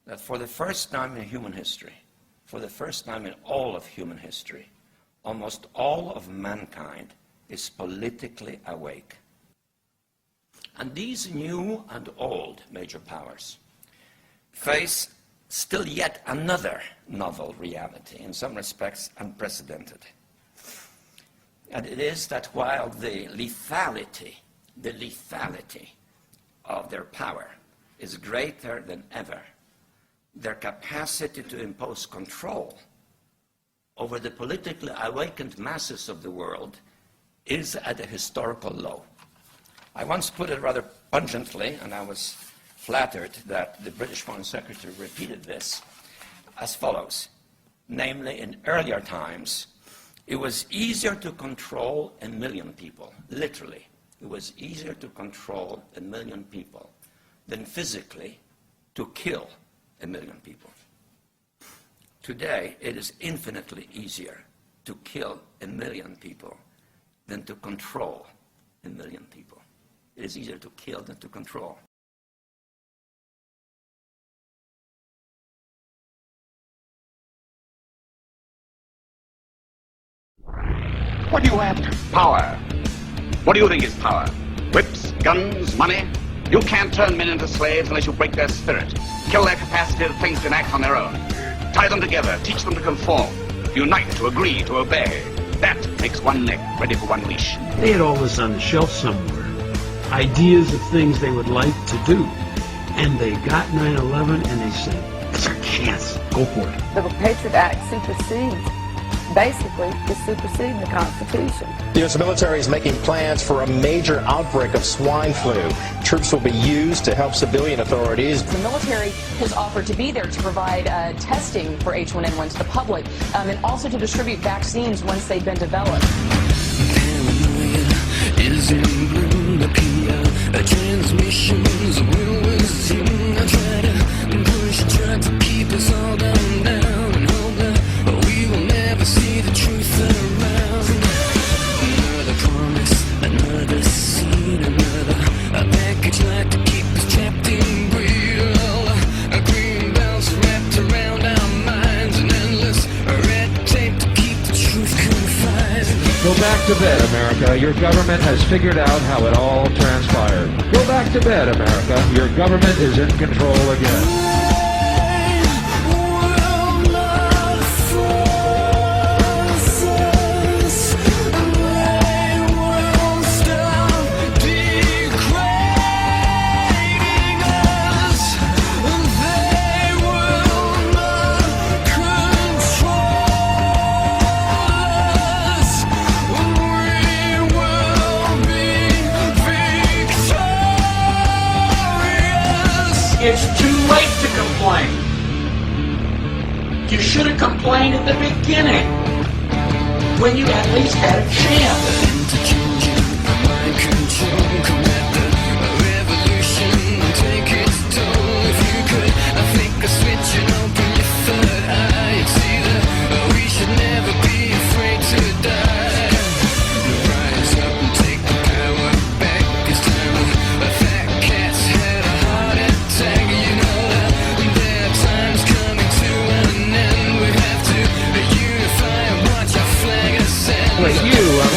that for the first time in human history, for the first time in all of human history, almost all of mankind is politically awake. And these new and old major powers face still yet another novel reality, in some respects unprecedented. And it is that while the lethality of their power is greater than ever, their capacity to impose control over the politically awakened masses of the world is at a historical low. I once put it rather pungently, and I was flattered that the British Foreign Secretary repeated this, as follows. Namely, in earlier times, it was easier to control 1 million people, literally. It was easier to control 1 million people than physically to kill 1 million people. Today, it is infinitely easier to kill 1 million people than to control 1 million people. It is easier to kill than to control. What are you after? Power. What do you think is power? Whips, guns, money? You can't turn men into slaves unless you break their spirit, kill their capacity to think and act on their own. Tie them together, teach them to conform, to unite, to agree, to obey. That makes one neck ready for one leash. They had all this on the shelf somewhere. Ideas of things they would like to do. And they got 9/11 and they said, it's our chance. Go for it. The Patriot Act supersedes, basically, is superseding the Constitution. The U.S. military is making plans for a major outbreak of swine flu. Troops will be used to help civilian authorities. The military has offered to be there to provide testing for H1N1 to the public and also to distribute vaccines once they've been developed. Is in bloom, the PR transmissions will resume. I try to push, try to keep us all down and hope that we will never see the truth around. Another promise, another seed, another package like to keep us trapped in greed. A green belts wrapped around our minds, an endless red tape to keep the truth confined. Go back to bed, America. Your government has figured out how it all transpired. Go back to bed, America. Your government is in control again. It's too late to complain. You should have complained at the beginning, when you at least had a chance.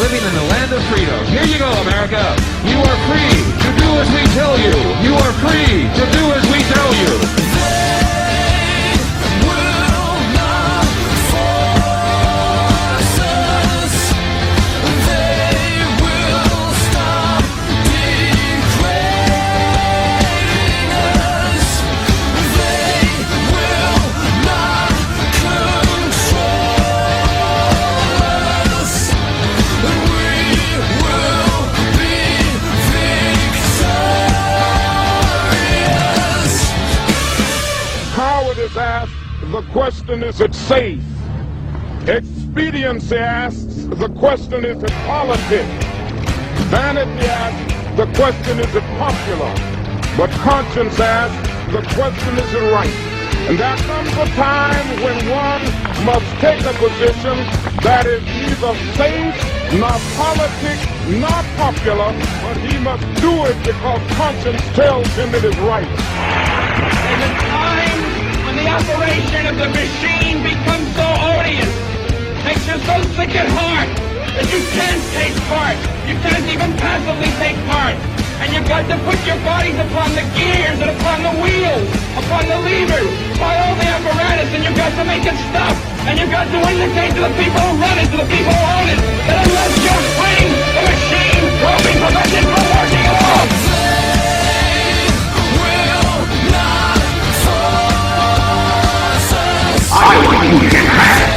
Living in the land of freedom. Here you go, America. You are free to do as we tell you. You are free to do as we tell you. They will not force us. They will stop degrading us. They will not control us. Howard is asked, the question, is it safe? Expediency asks, the question, is it politics? Vanity asks, the question, is it popular? But conscience asks, the question, is it right? And there comes a time when one must take a position that is neither safe, nor politic, nor popular, but he must do it because conscience tells him it is right. And the time design of the machine becomes so odious, makes you so sick at heart that you can't take part. You can't even passively take part. And you've got to put your bodies upon the gears and upon the wheels, upon the levers, by all the apparatus, and you've got to make it stop. And you've got to indicate to the people who run it, to the people who own it, that unless you're fighting, the machine will be prevented from working at all. I want you to get mad.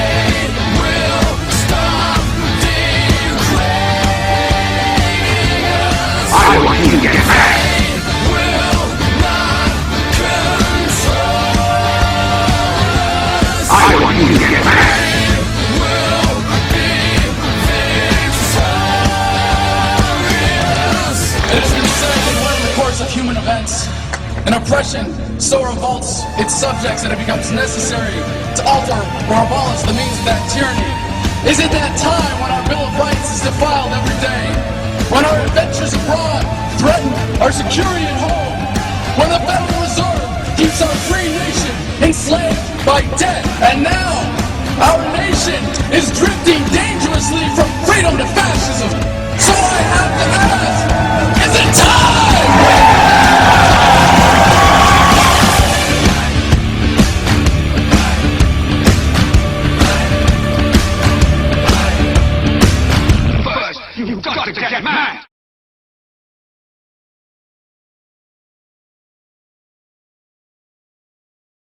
I want you to get mad. I want you to get mad. It has been said that when in the course of human events, an oppression so revolts its subjects that it becomes necessary to alter or abolish the means of that tyranny. Is it that time when our Bill of Rights is defiled every day? When our adventures abroad threaten our security at home? When the Federal Reserve keeps our free nation enslaved by debt? And now, our nation is drifting dangerously from freedom to fascism. So I have to ask, is it time? You've got to get mad.